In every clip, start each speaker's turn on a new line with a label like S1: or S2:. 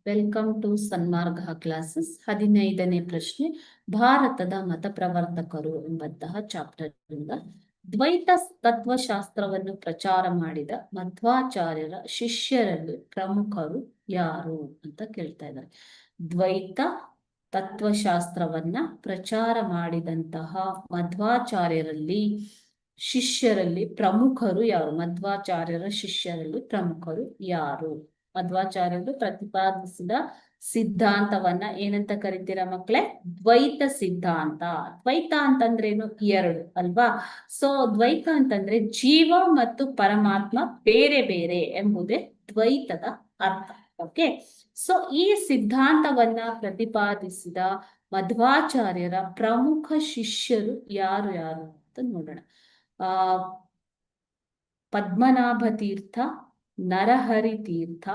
S1: Welcome to Sanmarga classes. 15ನೇ ಪ್ರಶ್ನೆ, ಭಾರತದ ಮತ ಪ್ರವರ್ತಕರು ಎಂಬಂತಹ ಚಾಪ್ಟರ್ ಇಂದ ದ್ವೈತ ತತ್ವಶಾಸ್ತ್ರವನ್ನು ಪ್ರಚಾರ ಮಾಡಿದ ಮಧ್ವಾಚಾರ್ಯರ ಶಿಷ್ಯರಲ್ಲಿ ಪ್ರಮುಖರು ಯಾರು ಅಂತ ಕೇಳ್ತಾ ಇದ್ದಾರೆ. ದ್ವೈತ ತತ್ವಶಾಸ್ತ್ರವನ್ನ ಪ್ರಚಾರ ಮಾಡಿದಂತಹ ಮಧ್ವಾಚಾರ್ಯರಲ್ಲಿ ಶಿಷ್ಯರಲ್ಲಿ ಪ್ರಮುಖರು ಯಾರು? ಮಧ್ವಾಚಾರ್ಯರ ಶಿಷ್ಯರಲ್ಲಿ ಪ್ರಮುಖರು ಯಾರು? ಮಧ್ವಾಚಾರ್ಯರು ಪ್ರತಿಪಾದಿಸಿದ ಸಿದ್ಧಾಂತವನ್ನ ಏನಂತ ಕರಿತೀರಾ ಮಕ್ಕಳೇ? ದ್ವೈತ ಸಿದ್ಧಾಂತ. ದ್ವೈತ ಅಂತಂದ್ರೇನು? ಎರಡು ಅಲ್ವಾ? ಸೊ ದ್ವೈತ ಅಂತಂದ್ರೆ ಜೀವ ಮತ್ತು ಪರಮಾತ್ಮ ಬೇರೆ ಬೇರೆ ಎಂಬುದೇ ದ್ವೈತದ ಅರ್ಥ. ಓಕೆ, ಸೊ ಈ ಸಿದ್ಧಾಂತವನ್ನ ಪ್ರತಿಪಾದಿಸಿದ ಮಧ್ವಾಚಾರ್ಯರ ಪ್ರಮುಖ ಶಿಷ್ಯರು ಯಾರು ಯಾರು ಅಂತ ನೋಡೋಣ. ಪದ್ಮನಾಭ ತೀರ್ಥ, ನರಹರಿ ತೀರ್ಥ,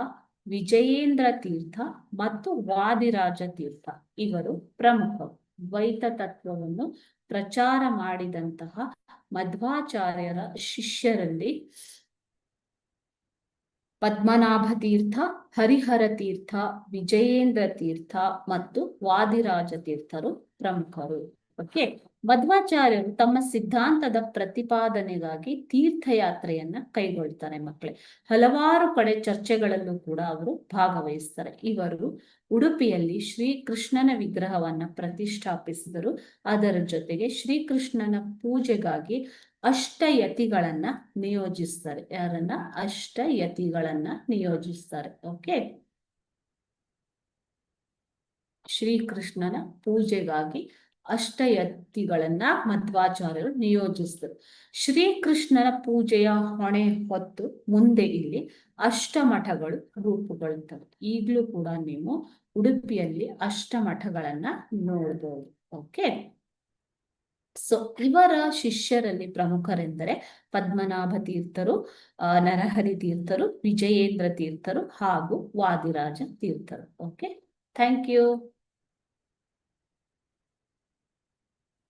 S1: ವಿಜಯೇಂದ್ರ ತೀರ್ಥ ಮತ್ತು ವಾದಿರಾಜ ತೀರ್ಥ ಇವರು ಪ್ರಮುಖರು. ದ್ವೈತ ತತ್ವವನ್ನು ಪ್ರಚಾರ ಮಾಡಿದಂತಹ ಮಧ್ವಾಚಾರ್ಯರ ಶಿಷ್ಯರಲ್ಲಿ ಪದ್ಮನಾಭ ತೀರ್ಥ, ಹರಿಹರ ತೀರ್ಥ, ವಿಜಯೇಂದ್ರ ತೀರ್ಥ ಮತ್ತು ವಾದಿರಾಜ ತೀರ್ಥರು ಪ್ರಮುಖರು. ಓಕೆ, ಮಧ್ವಾಚಾರ್ಯರು ತಮ್ಮ ಸಿದ್ಧಾಂತದ ಪ್ರತಿಪಾದನೆಗಾಗಿ ತೀರ್ಥಯಾತ್ರೆಯನ್ನ ಕೈಗೊಳ್ತಾರೆ ಮಕ್ಕಳೇ. ಹಲವಾರು ಕಡೆ ಚರ್ಚೆಗಳಲ್ಲೂ ಕೂಡ ಅವರು ಭಾಗವಹಿಸ್ತಾರೆ. ಇವರು ಉಡುಪಿಯಲ್ಲಿ ಶ್ರೀಕೃಷ್ಣನ ವಿಗ್ರಹವನ್ನ ಪ್ರತಿಷ್ಠಾಪಿಸಿದರು. ಅದರ ಜೊತೆಗೆ ಶ್ರೀಕೃಷ್ಣನ ಪೂಜೆಗಾಗಿ ಅಷ್ಟಯತಿಗಳನ್ನ ನಿಯೋಜಿಸ್ತಾರೆ. ಯಾರನ್ನ? ಅಷ್ಟಯತಿಗಳನ್ನ ನಿಯೋಜಿಸ್ತಾರೆ. ಓಕೆ, ಶ್ರೀಕೃಷ್ಣನ ಪೂಜೆಗಾಗಿ ಅಷ್ಟಯತಿಗಳನ್ನ ಮಧ್ವಾಚಾರ್ಯರು ನಿಯೋಜಿಸಿದರು. ಶ್ರೀಕೃಷ್ಣನ ಪೂಜೆಯ ಹೊಣೆ ಹೊತ್ತು ಮುಂದೆ ಇಲ್ಲಿ ಅಷ್ಟಮಠಗಳು ರೂಪುಗೊಳ್ಳುತ್ತವೆ. ಈಗಲೂ ಕೂಡ ನೀವು ಉಡುಪಿಯಲ್ಲಿ ಅಷ್ಟಮಠಗಳನ್ನ ನೋಡಬಹುದು. ಓಕೆ, ಸೊ ಇವರ ಶಿಷ್ಯರಲ್ಲಿ ಪ್ರಮುಖರೆಂದರೆ ಪದ್ಮನಾಭ ತೀರ್ಥರು, ನರಹರಿ ತೀರ್ಥರು, ವಿಜಯೇಂದ್ರ ತೀರ್ಥರು ಹಾಗೂ ವಾದಿರಾಜ ತೀರ್ಥರು. Okay, thank you.